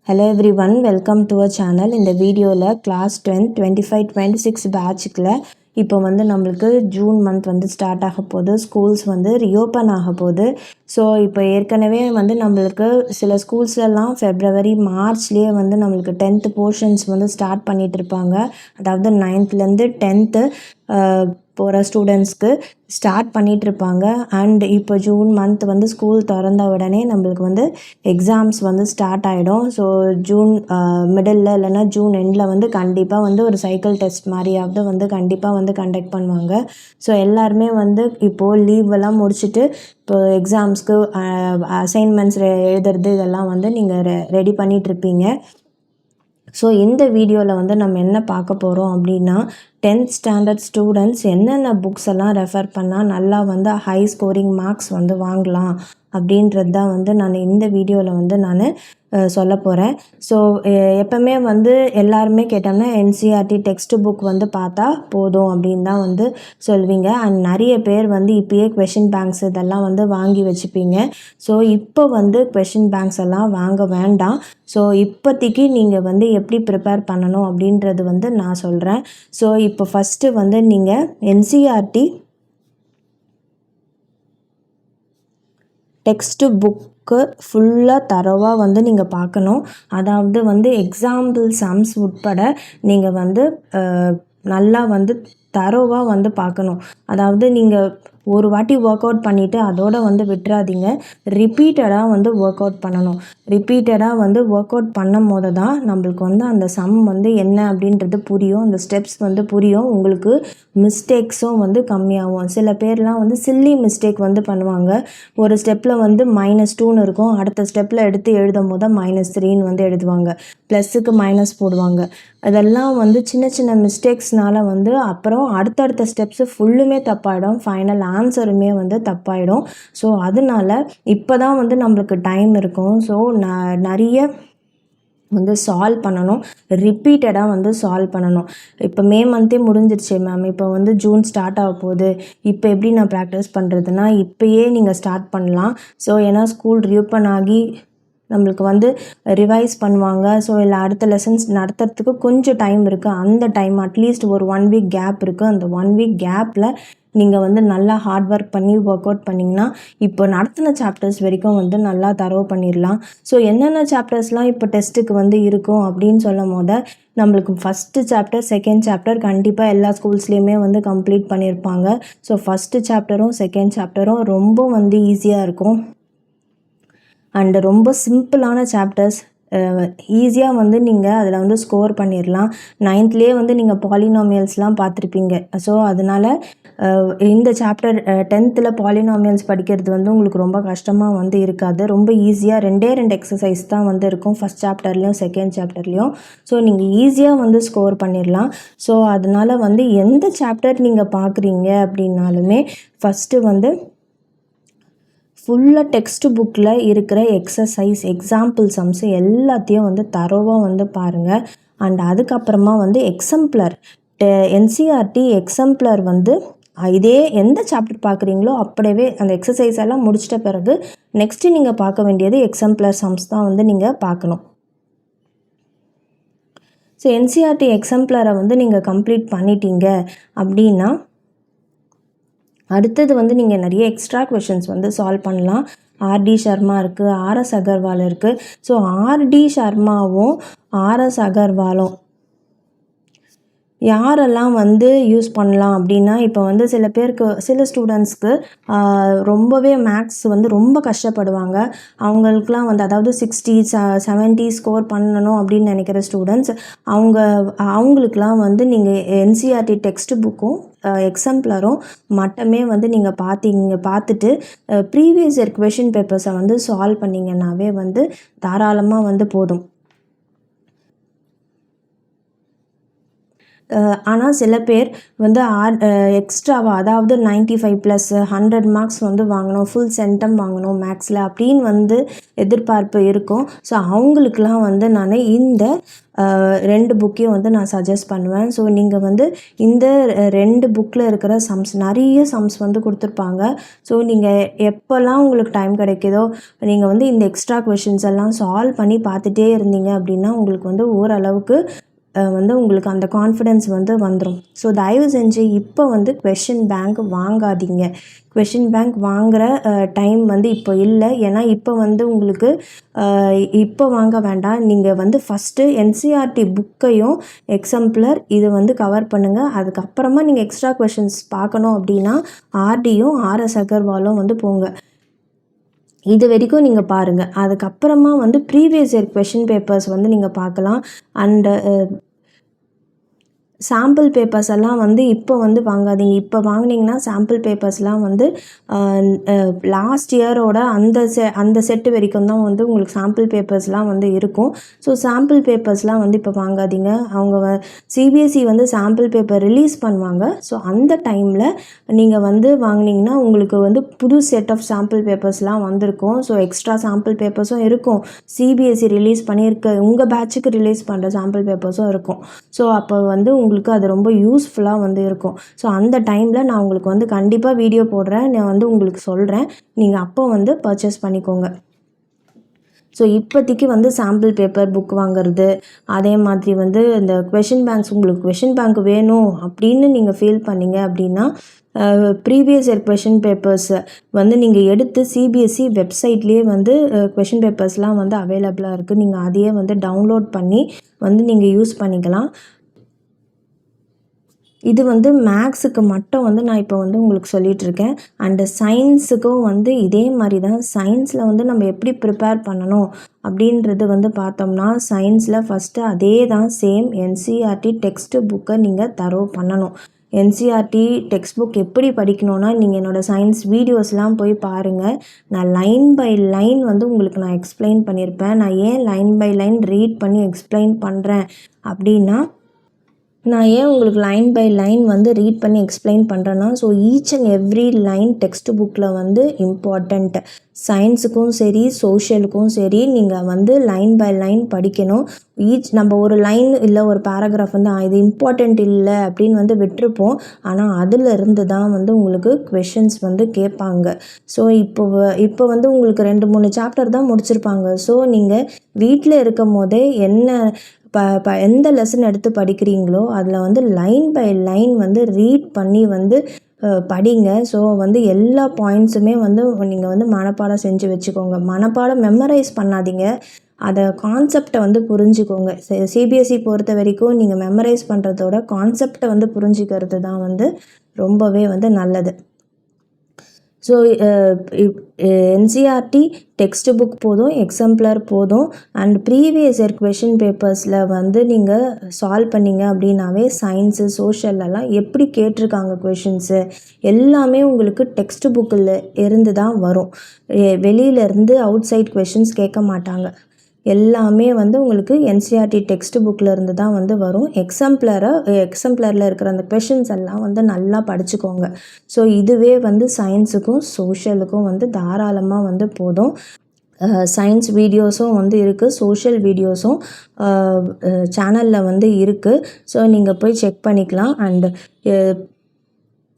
Hello everyone, welcome to our channel. இந்த வீடியோவில் class 10 25-26 பேட்சுக்கில் இப்போ வந்து நம்மளுக்கு ஜூன் மந்த் வந்து ஸ்டார்ட் ஆக போகுது. ஸ்கூல்ஸ் வந்து ரீஓப்பன் ஆக போகுது. ஸோ இப்போ ஏற்கனவே வந்து நம்மளுக்கு சில ஸ்கூல்ஸ்லலாம் ஃபெப்ரவரி மார்ச்லேயே வந்து நம்மளுக்கு 10th போர்ஷன்ஸ் வந்து ஸ்டார்ட் பண்ணிகிட்டு இருப்பாங்க. அதாவது 9th-லேருந்து 10th போகிற ஸ்டூடெண்ட்ஸ்க்கு ஸ்டார்ட் பண்ணிகிட்ருப்பாங்க. அண்ட் இப்போ ஜூன் மந்த் வந்து ஸ்கூல் திறந்த உடனே நம்மளுக்கு வந்து எக்ஸாம்ஸ் வந்து ஸ்டார்ட் ஆகிடும். ஸோ ஜூன் மிடில் இல்லைன்னா ஜூன் எண்டில் வந்து கண்டிப்பாக வந்து ஒரு சைக்கிள் டெஸ்ட் மாதிரியாவது வந்து கண்டிப்பாக வந்து கண்டக்ட் பண்ணுவாங்க. ஸோ எல்லாருமே வந்து இப்போது லீவெல்லாம் முடிச்சுட்டு இப்போ எக்ஸாம்ஸ்க்கு அசைன்மெண்ட்ஸ் எழுதுறது இதெல்லாம் வந்து நீங்கள் ரெடி பண்ணிகிட்ருப்பீங்க. ஸோ இந்த வீடியோவில் வந்து நம்ம என்ன பார்க்க போகிறோம் அப்படின்னா 10th ஸ்டாண்டர்ட் ஸ்டூடெண்ட்ஸ் என்னென்ன புக்ஸ் எல்லாம் ரெஃபர் பண்ணால் நல்லா வந்து ஹை ஸ்கோரிங் மார்க்ஸ் வந்து வாங்கலாம் அப்படின்றது தான் வந்து நான் இந்த வீடியோவில் வந்து நான் சொல்ல போகிறேன். ஸோ எப்போவுமே வந்து எல்லாருமே கேட்டோம்னா என்சிஆர்டி டெக்ஸ்ட் புக் வந்து பார்த்தா போதும் அப்படின்னு தான் வந்து சொல்வீங்க. அண்ட் நிறைய பேர் வந்து இப்போயே கொஷின் பேங்க்ஸ் இதெல்லாம் வந்து வாங்கி வச்சுப்பீங்க. ஸோ இப்போ வந்து கொஷின் பேங்க்ஸ் எல்லாம் வாங்க வேண்டாம். ஸோ இப்போதைக்கு நீங்கள் வந்து எப்படி ப்ரிப்பேர் பண்ணணும் அப்படின்றது வந்து நான் சொல்கிறேன். ஸோ இப்போ ஃபஸ்ட்டு வந்து நீங்கள் என்சிஆர்டி டெக்ஸ்ட்டு புக்கு ஃபுல்லாக தரோவாக வந்து நீங்கள் பார்க்கணும். அதாவது வந்து எக்ஸாம்பிள் சம்ஸ் உட்பட நீங்கள் வந்து நல்லா வந்து தரோவாக வந்து பார்க்கணும். அதாவது நீங்கள் ஒரு வாட்டி ஒர்க் அவுட் பண்ணிவிட்டு அதோடு வந்து விட்டுறாதீங்க. ரிப்பீட்டடாக வந்து ஒர்க் அவுட் பண்ணணும். ரிப்பீட்டடாக வந்து ஒர்க் அவுட் பண்ணும் போது தான் நம்மளுக்கு வந்து அந்த சம் வந்து என்ன அப்படின்றது புரியும். அந்த ஸ்டெப்ஸ் வந்து புரியும். உங்களுக்கு மிஸ்டேக்ஸும் வந்து கம்மியாகும். சில பேர்லாம் வந்து சில்லி மிஸ்டேக் வந்து பண்ணுவாங்க. ஒரு ஸ்டெப்பில் வந்து -2ன்னு இருக்கும். அடுத்த ஸ்டெப்பில் எடுத்து எழுதும் போது -3ன்னு வந்து எழுதுவாங்க. ப்ளஸ்ஸுக்கு மைனஸ் போடுவாங்க. அதெல்லாம் வந்து சின்ன சின்ன மிஸ்டேக்ஸ்னால் வந்து அப்புறம் அடுத்தடுத்த ஸ்டெப்ஸு ஃபுல்லுமே தப்பாயிடும். ஃபைனல் ஆன்சருமே வந்து தப்பாயிடும். ஸோ அதனால இப்போ தான் வந்து நம்மளுக்கு டைம் இருக்கும். ஸோ நிறைய வந்து சால்வ் பண்ணணும். ரிப்பீட்டடாக வந்து சால்வ் பண்ணணும். இப்போ மே மந்த்தே முடிஞ்சிருச்சு மேம், இப்போ வந்து ஜூன் ஸ்டார்ட் ஆக போகுது, இப்போ எப்படி நான் ப்ராக்டிஸ் பண்ணுறதுன்னா இப்போயே நீங்கள் ஸ்டார்ட் பண்ணலாம். ஸோ ஏன்னா ஸ்கூல் ரீஓப்பன் ஆகி நம்மளுக்கு வந்து ரிவைஸ் பண்ணுவாங்க. ஸோ இல்லை அடுத்த லெசன்ஸ் நடத்துறதுக்கு கொஞ்சம் டைம் இருக்குது. அந்த டைம் அட்லீஸ்ட் ஒரு 1 வீக் கேப் இருக்குது. அந்த 1 வீக் கேப்பில் நீங்கள் வந்து நல்லா ஹார்ட் ஒர்க் பண்ணி ஒர்க் அவுட் பண்ணிங்கன்னா இப்போ நடத்தின சாப்டர்ஸ் வரைக்கும் வந்து நல்லா தரவு பண்ணிடலாம். ஸோ என்னென்ன சாப்டர்ஸ்லாம் இப்போ டெஸ்ட்டுக்கு வந்து இருக்கும் அப்படின்னு சொல்லும் போது நம்மளுக்கு ஃபஸ்ட்டு சாப்டர் செகண்ட் சாப்டர் கண்டிப்பாக எல்லா ஸ்கூல்ஸ்லேயுமே வந்து கம்ப்ளீட் பண்ணியிருப்பாங்க. ஸோ ஃபஸ்ட்டு சாப்டரும் செகண்ட் சாப்டரும் ரொம்ப வந்து ஈஸியாக இருக்கும். அண்டு ரொம்ப சிம்பிளான சாப்டர்ஸ், ஈஸியாக வந்து நீங்கள் அதில் வந்து ஸ்கோர் பண்ணிடலாம். 9th வந்து நீங்கள் பாலினாமியல்ஸ்லாம் பார்த்துருப்பீங்க. ஸோ அதனால் இந்த சாப்டர் 10th பாலினாமியல்ஸ் படிக்கிறது வந்து உங்களுக்கு ரொம்ப கஷ்டமாக வந்து இருக்காது. ரொம்ப ஈஸியாக 2 எக்ஸசைஸ் தான் வந்து இருக்கும் ஃபஸ்ட் சாப்டர்லேயும் செகண்ட் சாப்டர்லேயும். ஸோ நீங்கள் ஈஸியாக வந்து ஸ்கோர் பண்ணிடலாம். ஸோ அதனால் வந்து எந்த சாப்டர் நீங்கள் பார்க்குறீங்க அப்படின்னாலுமே ஃபஸ்ட்டு வந்து ஃபுல்லாக டெக்ஸ்ட் புக்கில் இருக்கிற எக்ஸசைஸ் எக்ஸாம்பிள் சம்ஸு எல்லாத்தையும் வந்து தரோவாக வந்து பாருங்கள். அண்ட் அதுக்கப்புறமா வந்து எக்ஸம்ப்ளர் என்சிஆர்டி எக்ஸம்ப்ளர் வந்து இதே எந்த சாப்டர் பார்க்குறீங்களோ அப்படியே அந்த எக்ஸசைஸ் எல்லாம் முடிச்சிட்ட பிறகு நெக்ஸ்ட்டு நீங்கள் பார்க்க வேண்டியது எக்ஸம்ப்ளர் சம்ஸ் தான் வந்து நீங்கள் பார்க்கணும். ஸோ என்சிஆர்டி எக்ஸம்ப்ளரை வந்து நீங்கள் கம்ப்ளீட் பண்ணிட்டீங்க அப்படின்னா அடுத்தது வந்து நீங்கள் நிறைய எக்ஸ்ட்ரா கொஷின்ஸ் வந்து சால்வ் பண்ணலாம். ஆர்டி சர்மா இருக்குது, ஆர்எஸ் அகர்வால் இருக்குது. ஸோ ஆர்டி சர்மாவும் ஆர்எஸ் அகர்வாலும் யாரெல்லாம் வந்து யூஸ் பண்ணலாம் அப்படின்னா இப்போ வந்து சில பேருக்கு சில ஸ்டூடெண்ட்ஸ்க்கு ரொம்பவே மேக்ஸ் வந்து ரொம்ப கஷ்டப்படுவாங்க. அவங்களுக்குலாம் வந்து அதாவது 60 70 ஸ்கோர் பண்ணணும் அப்படின்னு நினைக்கிற ஸ்டூடெண்ட்ஸ் அவங்களுக்குலாம் வந்து நீங்கள் என்சிஆர்டி டெக்ஸ்ட் புக்கும் எக்ஸம்ப்ளரும் மட்டுமே வந்து நீங்கள் பார்த்துட்டு ப்ரீவியஸ் இயர் கொஷின் பேப்பர்ஸை வந்து சால்வ் பண்ணிங்கன்னாவே வந்து தாராளமாக வந்து போதும். ஆனால் சில பேர் வந்து எக்ஸ்ட்ராவாக அதாவது 95 + 100 மார்க்ஸ் வந்து வாங்கணும், ஃபுல் சென்டம் வாங்கணும் மேக்ஸில் அப்படின்னு வந்து எதிர்பார்ப்பு இருக்கும். ஸோ அவங்களுக்குலாம் வந்து நான் இந்த 2 புக்கையும் வந்து நான் சஜஸ்ட் பண்ணுவேன். ஸோ நீங்கள் வந்து இந்த 2 புக்கில் இருக்கிற நிறைய சம்ஸ் வந்து கொடுத்துருப்பாங்க. ஸோ நீங்கள் எப்போல்லாம் உங்களுக்கு டைம் கிடைக்குதோ நீங்கள் வந்து இந்த எக்ஸ்ட்ரா கொஷின்ஸ் எல்லாம் சால்வ் பண்ணி பார்த்துட்டே இருந்தீங்க அப்படின்னா உங்களுக்கு வந்து ஓரளவுக்கு வந்து உங்களுக்கு அந்த கான்ஃபிடென்ஸ் வந்து வந்துடும். ஸோ தயவு செஞ்சு இப்போ வந்து கொஷின் பேங்க் வாங்காதீங்க. கொஷின் பேங்க் வாங்குகிற டைம் வந்து இப்போ இல்லை. ஏன்னா இப்போ வந்து உங்களுக்கு இப்போ வாங்க வேண்டாம். நீங்கள் வந்து ஃபஸ்ட்டு என்சிஆர்டி புக்கையும் எக்ஸாம்பிளர் இது வந்து கவர் பண்ணுங்கள். அதுக்கப்புறமா நீங்கள் எக்ஸ்ட்ரா கொஷின்ஸ் பார்க்கணும் அப்படின்னா ஆர்டியும் ஆர்எஸ் அகர்வாலும் வந்து போங்க. இது வரைக்கும் நீங்கள் பாருங்கள். அதுக்கப்புறமா வந்து ப்ரீவியஸ் இயர் கொஷின் பேப்பர்ஸ் வந்து நீங்கள் பார்க்கலாம். அண்டு சாம்பிள் பேப்பர்ஸ் எல்லாம் வந்து இப்போ வந்து வாங்காதீங்க. இப்போ வாங்கினீங்கன்னா சாம்பிள் பேப்பர்ஸ்லாம் வந்து லாஸ்ட் இயரோட அந்த செட்டு வரைக்கும் தான் வந்து உங்களுக்கு சாம்பிள் பேப்பர்ஸ்லாம் வந்து இருக்கும். ஸோ சாம்பிள் பேப்பர்ஸ்லாம் வந்து இப்போ வாங்காதீங்க. அவங்க சிபிஎஸ்சி வந்து சாம்பிள் பேப்பர் ரிலீஸ் பண்ணுவாங்க. ஸோ அந்த டைமில் நீங்கள் வந்து வாங்கினீங்கன்னா உங்களுக்கு வந்து புது செட் ஆஃப் சாம்பிள் பேப்பர்ஸ்லாம் வந்திருக்கும். ஸோ எக்ஸ்ட்ரா சாம்பிள் பேப்பர்ஸும் இருக்கும். சிபிஎஸ்சி ரிலீஸ் பண்ணியிருக்க உங்கள் பேட்சுக்கு ரிலீஸ் பண்ணுற சாம்பிள் பேப்பர்ஸும் இருக்கும். ஸோ அப்போ வந்து உங்களுக்கு அது ரொம்ப யூஸ்ஃபுல்லாக வந்து இருக்கும். ஸோ அந்த டைமில் நான் உங்களுக்கு வந்து கண்டிப்பாக வீடியோ போடுறேன். நான் வந்து உங்களுக்கு சொல்கிறேன். நீங்கள் அப்போ வந்து பர்ச்சேஸ் பண்ணிக்கோங்க. ஸோ இப்போதைக்கு வந்து சாம்பிள் பேப்பர் புக் வாங்குறது, அதே மாதிரி வந்து இந்த கொஷின் பேங்க்ஸ் உங்களுக்கு கொஷின் பேங்க் வேணும் அப்படின்னு நீங்கள் ஃபீல் பண்ணீங்க அப்படின்னா ப்ரீவியஸ் இயர் கொஷின் பேப்பர்ஸ் வந்து நீங்கள் எடுத்து சிபிஎஸ்சி வெப்சைட்லேயே வந்து கொஷின் பேப்பர்ஸ்லாம் வந்து அவைலபிளாக இருக்குது. நீங்கள் அதையே வந்து டவுன்லோட் பண்ணி வந்து நீங்கள் யூஸ் பண்ணிக்கலாம். இது வந்து மேக்ஸுக்கு மட்டும் வந்து நான் இப்போ வந்து உங்களுக்கு சொல்லிகிட்ருக்கேன். அண்டு சயின்ஸுக்கும் வந்து இதே மாதிரி தான். சயின்ஸில் வந்து நம்ம எப்படி ப்ரிப்பேர் பண்ணணும் அப்படின்றது வந்து பார்த்தோம்னா சயின்ஸில் ஃபஸ்ட்டு அதே தான் சேம் என்சிஆர்டி டெக்ஸ்ட் புக்கை நீங்கள் தரவு பண்ணணும். என்சிஆர்டி டெக்ஸ்ட் புக் எப்படி படிக்கணும்னா நீங்கள் என்னோடய சயின்ஸ் வீடியோஸ்லாம் போய் பாருங்கள். நான் லைன் பை லைன் வந்து உங்களுக்கு நான் எக்ஸ்பிளைன் பண்ணியிருப்பேன். நான் ஏன் லைன் பை லைன் ரீட் பண்ணி எக்ஸ்பிளைன் பண்ணுறேன் அப்படின்னா நான் ஏன் உங்களுக்கு லைன் பை லைன் வந்து ரீட் பண்ணி எக்ஸ்பிளைன் பண்ணுறேன்னா so each and every line text புக்கில் வந்து இம்பார்ட்டண்ட். சயின்ஸுக்கும் சரி சோஷியலுக்கும் சரி நீங்கள் வந்து லைன் பை லைன் படிக்கணும். நம்ம ஒரு லைன் இல்லை ஒரு பேராகிராஃப் வந்து இது இம்பார்ட்டண்ட் இல்லை அப்படின்னு வந்து விட்டுருப்போம். ஆனால் அதிலிருந்து தான் வந்து உங்களுக்கு கொஷின்ஸ் வந்து கேட்பாங்க. ஸோ இப்போ வந்து உங்களுக்கு 2-3 சாப்டர் தான் முடிச்சிருப்பாங்க. ஸோ நீங்கள் வீட்டில் இருக்கும் போதே எந்த லெசன் எடுத்து படிக்கிறீங்களோ அதில் வந்து லைன் பை லைன் வந்து ரீட் பண்ணி வந்து படிங்க. ஸோ வந்து எல்லா பாயிண்ட்ஸுமே வந்து நீங்கள் வந்து மனப்பாடம் செஞ்சு வச்சுக்கோங்க. மனப்பாடம் மெமரைஸ் பண்ணாதீங்க. அதை கான்செப்டை வந்து புரிஞ்சுக்கோங்க. சிபிஎஸ்சி பொறுத்த வரைக்கும் நீங்கள் மெமரைஸ் பண்ணுறதோட கான்செப்டை வந்து புரிஞ்சுக்கிறது தான் வந்து ரொம்பவே வந்து நல்லது. ஸோ என்சிஆர்டி டெக்ஸ்ட் புக் போதும், எக்ஸாம்பிளர் போதும். அண்ட் ப்ரீவியஸ் இயர் கொஷின் பேப்பர்ஸில் வந்து நீங்கள் சால்வ் பண்ணிங்க அப்படின்னாவே சயின்ஸு சோஷியலெல்லாம் எப்படி கேட்டிருக்காங்க கொஷின்ஸு எல்லாமே உங்களுக்கு டெக்ஸ்ட் புக்கில் இருந்து தான் வரும். வெளியிலேருந்து அவுட் சைட் கொஷின்ஸ் கேட்க மாட்டாங்க. எல்லாமே வந்து உங்களுக்கு என்சிஆர்டி டெக்ஸ்ட் புக்கில் இருந்து தான் வந்து வரும். எக்ஸாம்பிளரில் இருக்கிற அந்த கொஷின்ஸ் எல்லாம் வந்து நல்லா படிச்சுக்கோங்க. ஸோ இதுவே வந்து சயின்ஸுக்கும் சோஷியலுக்கும் வந்து தாராளமாக வந்து போதும். சயின்ஸ் வீடியோஸும் வந்து இருக்குது, சோஷியல் வீடியோஸும் சேனலில் வந்து இருக்குது. ஸோ நீங்கள் போய் செக் பண்ணிக்கலாம். அண்டு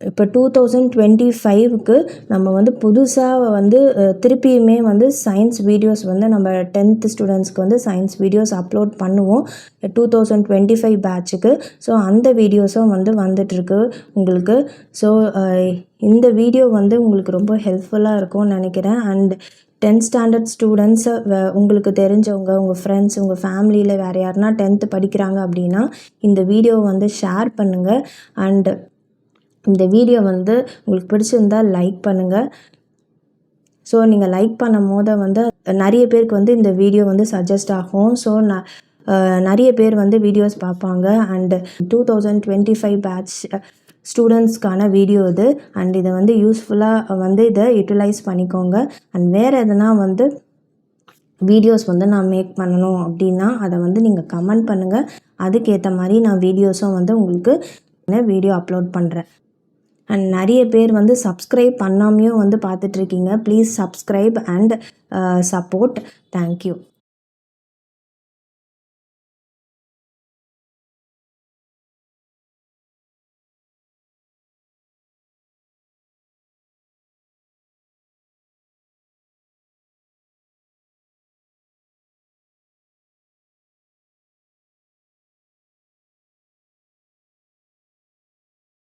இப்போ 2025க்கு நம்ம வந்து புதுசாக வந்து திருப்பியுமே வந்து சயின்ஸ் வீடியோஸ் வந்து நம்ம 10th ஸ்டூடெண்ட்ஸ்க்கு வந்து சயின்ஸ் வீடியோஸ் அப்லோட் பண்ணுவோம் 2025 பேட்சுக்கு. ஸோ அந்த வீடியோஸும் வந்து வந்துட்டுருக்கு உங்களுக்கு. ஸோ இந்த வீடியோ வந்து உங்களுக்கு ரொம்ப ஹெல்ப்ஃபுல்லாக இருக்கும்னு நினைக்கிறேன். அண்ட் 10th ஸ்டாண்டர்ட் ஸ்டூடெண்ட்ஸை உங்களுக்கு தெரிஞ்சவங்க, உங்கள் ஃப்ரெண்ட்ஸ், உங்கள் ஃபேமிலியில் வேறு யாருன்னா 10th படிக்கிறாங்க அப்படின்னா இந்த வீடியோ வந்து ஷேர் பண்ணுங்கள். அண்ட் இந்த வீடியோ வந்து உங்களுக்கு பிடிச்சிருந்தால் லைக் பண்ணுங்கள். ஸோ நீங்கள் லைக் பண்ணும் போது வந்து நிறைய பேருக்கு வந்து இந்த வீடியோ வந்து சஜஸ்ட் ஆகும். ஸோ நிறைய பேர் வந்து வீடியோஸ் பார்ப்பாங்க. அண்டு 2025 பேட்ச் ஸ்டூடெண்ட்ஸ்க்கான வீடியோ இது. அண்ட் இதை வந்து யூஸ்ஃபுல்லாக வந்து இதை யூட்டிலைஸ் பண்ணிக்கோங்க. அண்ட் வேறு எதுனா வந்து வீடியோஸ் வந்து நான் மேக் பண்ணணும் அப்படின்னா அதை வந்து நீங்கள் கமெண்ட் பண்ணுங்கள். அதுக்கேற்ற மாதிரி நான் வீடியோஸும் வந்து உங்களுக்கு வீடியோ அப்லோட் பண்ணுறேன். அண்ட் நிறைய பேர் வந்து சப்ஸ்கிரைப் பண்ணாமையும் வந்து பார்த்துட்ருக்கீங்க. Please subscribe and support. Thank you.